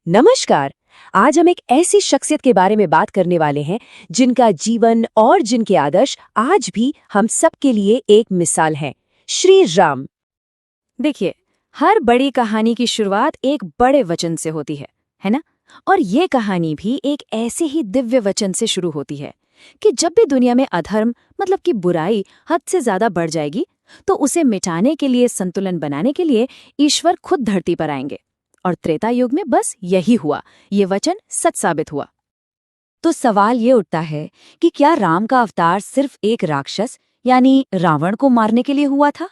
नमस्कार। आज हम एक ऐसी शख्सियत के बारे में बात करने वाले हैं जिनका जीवन और जिनके आदर्श आज भी हम सबके लिए एक मिसाल है, श्री राम। देखिए, हर बड़ी कहानी की शुरुआत एक बड़े वचन से होती है ना? और ये कहानी भी एक ऐसे ही दिव्य वचन से शुरू होती है कि जब भी दुनिया में अधर्म मतलब कि बुराई हद से ज्यादा बढ़ जाएगी, तो उसे मिटाने के लिए, संतुलन बनाने के लिए ईश्वर खुद धरती पर आएंगे। और त्रेता युग में बस यही हुआ, ये वचन सच साबित हुआ। तो सवाल ये उठता है कि क्या राम का अवतार सिर्फ एक राक्षस यानी रावण को मारने के लिए हुआ था?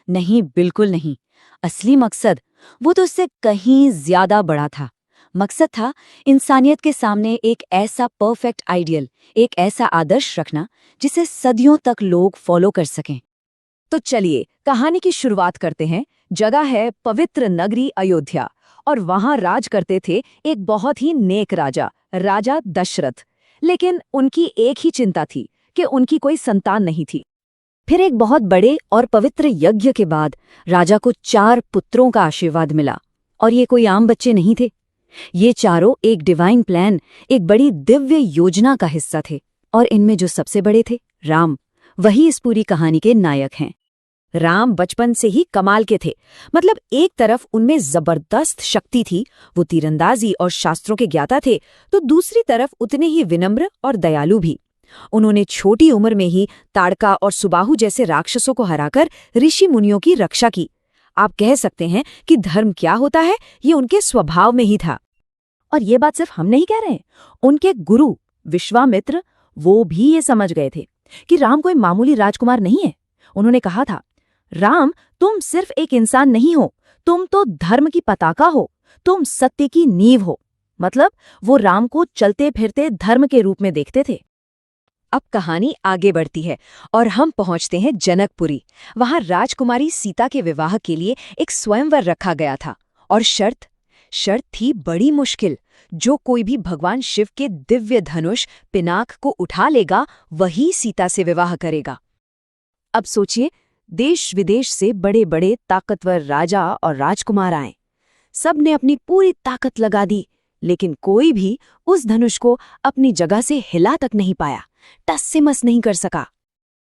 नहीं, बिल्कुल नहीं। असली मकसद वो तो उससे कहीं ज्यादा बड़ा था। मकसद था इंसानियत के सामने एक ऐसा परफेक्ट आइडियल, एक ऐसा आदर्श रखना जिसे सदियों तक लोग फॉलो कर सकें। तो चलिए कहानी की शुरुआत करते हैं। जगह है पवित्र नगरी अयोध्या, और वहां राज करते थे एक बहुत ही नेक राजा, राजा दशरथ। लेकिन उनकी एक ही चिंता थी कि उनकी कोई संतान नहीं थी। फिर एक बहुत बड़े और पवित्र यज्ञ के बाद राजा को 4 पुत्रों का आशीर्वाद मिला। और ये कोई आम बच्चे नहीं थे, ये चारों एक डिवाइन प्लान, एक बड़ी दिव्य योजना का हिस्सा थे। और इनमें जो सबसे बड़े थे, राम, वही इस पूरी कहानी के नायक हैं। राम बचपन से ही कमाल के थे। मतलब एक तरफ उनमें जबरदस्त शक्ति थी, वो तीरंदाजी और शास्त्रों के ज्ञाता थे, तो दूसरी तरफ उतने ही विनम्र और दयालु भी। उन्होंने छोटी उम्र में ही ताड़का और सुबाहु जैसे राक्षसों को हराकर ऋषि मुनियों की रक्षा की। आप कह सकते हैं कि धर्म क्या होता है, ये उनके स्वभाव में ही था। और ये बात सिर्फ हम नहीं कह रहे हैं, उनके गुरु विश्वामित्र वो भी ये समझ गए थे कि राम कोई मामूली राजकुमार नहीं है। उन्होंने कहा था, राम, तुम सिर्फ एक इंसान नहीं हो, तुम तो धर्म की पताका हो, तुम सत्य की नींव हो। मतलब वो राम को चलते फिरते धर्म के रूप में देखते थे। अब कहानी आगे बढ़ती है और हम पहुंचते हैं जनकपुरी। वहां राजकुमारी सीता के विवाह के लिए एक स्वयंवर रखा गया था। और शर्त थी बड़ी मुश्किल। जो कोई भी भगवान शिव के दिव्य धनुष पिनाक को उठा लेगा, वही सीता से विवाह करेगा। अब सोचिए, देश विदेश से बड़े बड़े ताकतवर राजा और राजकुमार आए। सब ने अपनी पूरी ताकत लगा दी, लेकिन कोई भी उस धनुष को अपनी जगह से हिला तक नहीं पाया, टस से मस नहीं कर सका।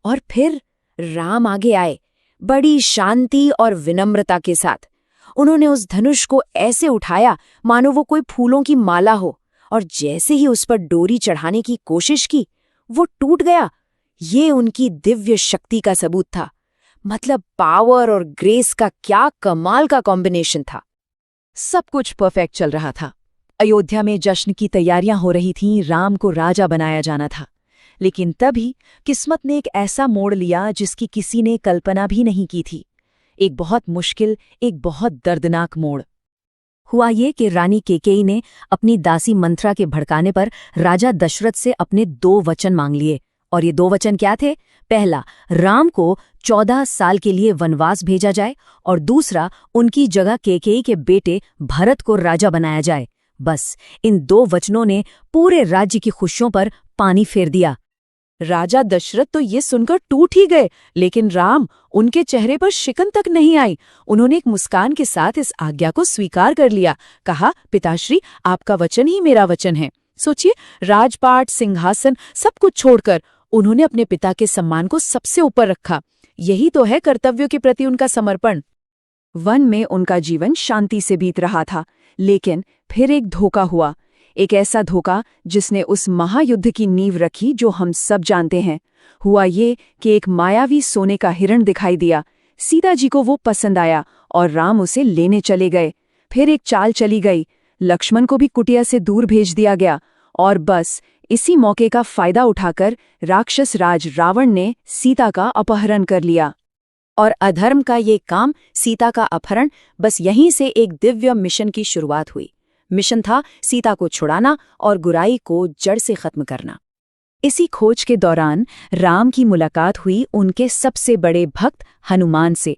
और फिर राम आगे आए, बड़ी शांति और विनम्रता के साथ। उन्होंने उस धनुष को ऐसे उठाया मानो वो कोई फूलों की माला हो, और जैसे ही उस पर डोरी चढ़ाने की कोशिश की, वो टूट गया। ये उनकी दिव्य शक्ति का सबूत था। मतलब पावर और ग्रेस का क्या कमाल का कॉम्बिनेशन था। सब कुछ परफेक्ट चल रहा था। अयोध्या में जश्न की तैयारियां हो रही थीं, राम को राजा बनाया जाना था। लेकिन तभी किस्मत ने एक ऐसा मोड़ लिया जिसकी किसी ने कल्पना भी नहीं की थी। एक बहुत मुश्किल, एक बहुत दर्दनाक मोड़। हुआ ये कि रानी केकेई ने अपनी दासी मंथरा के भड़काने पर राजा दशरथ से अपने 2 वचन मांग लिए। और ये 2 वचन क्या थे? पहला, राम को 14 साल के लिए वनवास भेजा जाए, और दूसरा, उनकी जगह केकेई के बेटे भरत को राजा बनाया जाए। बस इन 2 वचनों ने पूरे राज्य की खुशियों पर पानी फेर दिया। राजा दशरथ तो ये सुनकर टूट ही गए, लेकिन राम, उनके चेहरे पर शिकन तक नहीं आई। उन्होंने एक मुस्कान के साथ इस आज्ञा को स्वीकार कर लिया। कहा, पिताश्री, आपका वचन ही मेरा वचन है। सोचिए, राजपाट, सिंहासन, सब कुछ छोड़कर उन्होंने अपने पिता के सम्मान को सबसे ऊपर रखा। यही तो है कर्तव्यों के प्रति उनका समर्पण। वन में उनका जीवन शांति से बीत रहा था, लेकिन फिर एक धोखा हुआ। एक ऐसा धोखा जिसने उस महायुद्ध की नींव रखी जो हम सब जानते हैं। हुआ ये कि एक मायावी सोने का हिरण दिखाई दिया। सीता जी को वो पसंद आया और राम उसे लेने चले गए। फिर एक चाल चली गई, लक्ष्मण को भी कुटिया से दूर भेज दिया गया। और बस इसी मौके का फायदा उठाकर राक्षस राज रावण ने सीता का अपहरण कर लिया। और अधर्म का ये काम, सीता का अपहरण, बस यहीं से एक दिव्य मिशन की शुरुआत हुई। मिशन था सीता को छुड़ाना और बुराई को जड़ से खत्म करना। इसी खोज के दौरान राम की मुलाकात हुई उनके सबसे बड़े भक्त हनुमान से।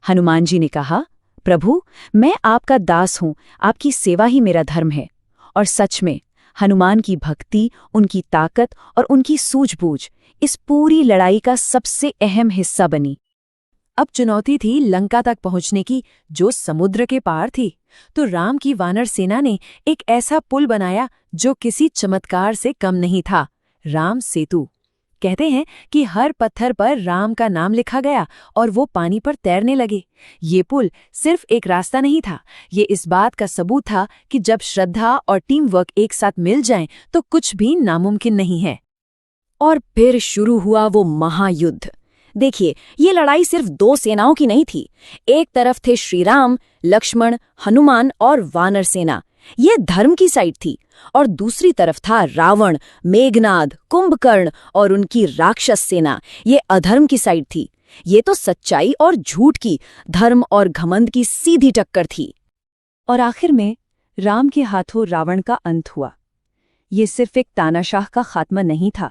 हनुमान जी ने कहा, प्रभु, मैं आपका दास हूं, आपकी सेवा ही मेरा धर्म है। और सच में हनुमान की भक्ति, उनकी ताकत और उनकी सूझबूझ इस पूरी लड़ाई का सबसे अहम हिस्सा बनी। अब चुनौती थी लंका तक पहुंचने की, जो समुद्र के पार थी। तो राम की वानर सेना ने एक ऐसा पुल बनाया जो किसी चमत्कार से कम नहीं था, राम सेतु। कहते हैं कि हर पत्थर पर राम का नाम लिखा गया और वो पानी पर तैरने लगे। ये पुल सिर्फ एक रास्ता नहीं था, ये इस बात का सबूत था कि जब श्रद्धा और टीम वर्क एक साथ मिल जाएं तो कुछ भी नामुमकिन नहीं है। और फिर शुरू हुआ वो महायुद्ध। देखिए, ये लड़ाई सिर्फ दो सेनाओं की नहीं थी। एक तरफ थे श्री राम, लक्ष्मण, हनुमान और वानर सेना, ये धर्म की साइड थी, और दूसरी तरफ था रावण, मेघनाद, कुंभकर्ण और उनकी राक्षस सेना, ये अधर्म की साइड थी। ये तो सच्चाई और झूठ की, धर्म और घमंड की सीधी टक्कर थी। और आखिर में राम के हाथों रावण का अंत हुआ। ये सिर्फ एक तानाशाह का खात्मा नहीं था,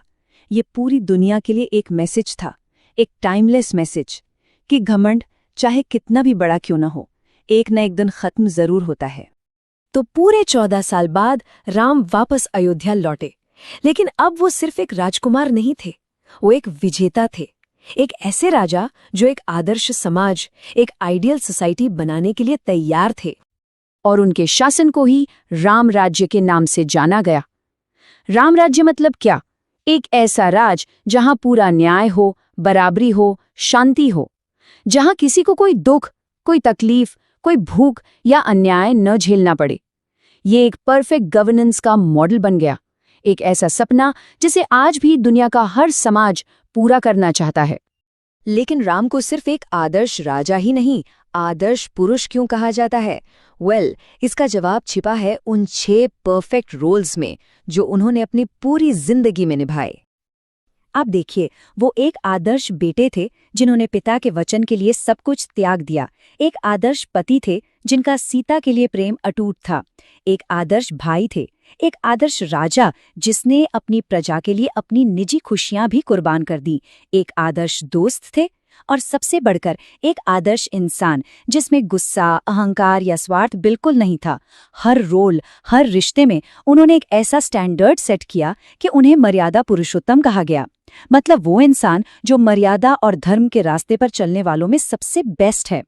ये पूरी दुनिया के लिए एक मैसेज था, एक टाइमलेस मैसेज कि घमंड चाहे कितना भी बड़ा क्यों न हो, एक न एक दिन खत्म जरूर होता है। तो पूरे 14 साल बाद राम वापस अयोध्या लौटे, लेकिन अब वो सिर्फ एक राजकुमार नहीं थे, वो एक विजेता थे। एक ऐसे राजा जो एक आदर्श समाज, एक आइडियल सोसाइटी बनाने के लिए तैयार थे। और उनके शासन को ही राम राज्य के नाम से जाना गया। राम राज्य मतलब क्या? एक ऐसा राज जहां पूरा न्याय हो, बराबरी हो, शांति हो, जहां किसी को कोई दुख, कोई तकलीफ, कोई भूख या अन्याय न झेलना पड़े। ये एक परफेक्ट गवर्नेंस का मॉडल बन गया, एक ऐसा सपना जिसे आज भी दुनिया का हर समाज पूरा करना चाहता है। लेकिन राम को सिर्फ एक आदर्श राजा ही नहीं, आदर्श पुरुष क्यों कहा जाता है? इसका जवाब छिपा है उन 6 परफेक्ट रोल्स में जो उन्होंने अपनी पूरी जिंदगी में निभाए। आप देखिए, वो एक आदर्श बेटे थे जिन्होंने पिता के वचन के लिए सब कुछ त्याग दिया। एक आदर्श पति थे जिनका सीता के लिए प्रेम अटूट था। एक आदर्श भाई थे। एक आदर्श राजा जिसने अपनी प्रजा के लिए अपनी निजी खुशियां भी कुर्बान कर दी। एक आदर्श दोस्त थे, और सबसे बढ़कर एक आदर्श इंसान जिसमें गुस्सा, अहंकार या स्वार्थ बिल्कुल नहीं था। हर रोल, हर रिश्ते में उन्होंने एक ऐसा स्टैंडर्ड सेट किया कि उन्हें मर्यादा पुरुषोत्तम कहा गया। मतलब वो इंसान जो मर्यादा और धर्म के रास्ते पर चलने वालों में सबसे बेस्ट है।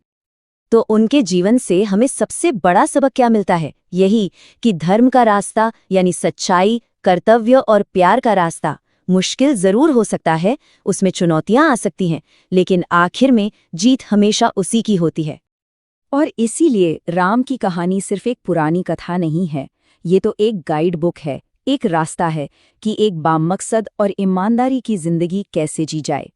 तो उनके जीवन से हमें सबसे बड़ा सबक क्या मिलता है? यही कि धर्म का रास्ता यानी सच्चाई, कर्तव्य और प्यार का रास्ता मुश्किल जरूर हो सकता है, उसमें चुनौतियां आ सकती हैं, लेकिन आखिर में जीत हमेशा उसी की होती है। और इसीलिए राम की कहानी सिर्फ एक पुरानी कथा नहीं है, ये तो एक गाइड बुक है, एक रास्ता है कि एक बामकसद और ईमानदारी की जिंदगी कैसे जी जाए।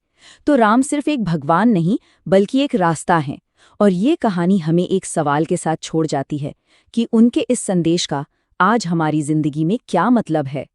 तो राम सिर्फ एक भगवान नहीं, बल्कि एक रास्ता है। और ये कहानी हमें एक सवाल के साथ छोड़ जाती है कि उनके इस संदेश का आज हमारी जिंदगी में क्या मतलब है।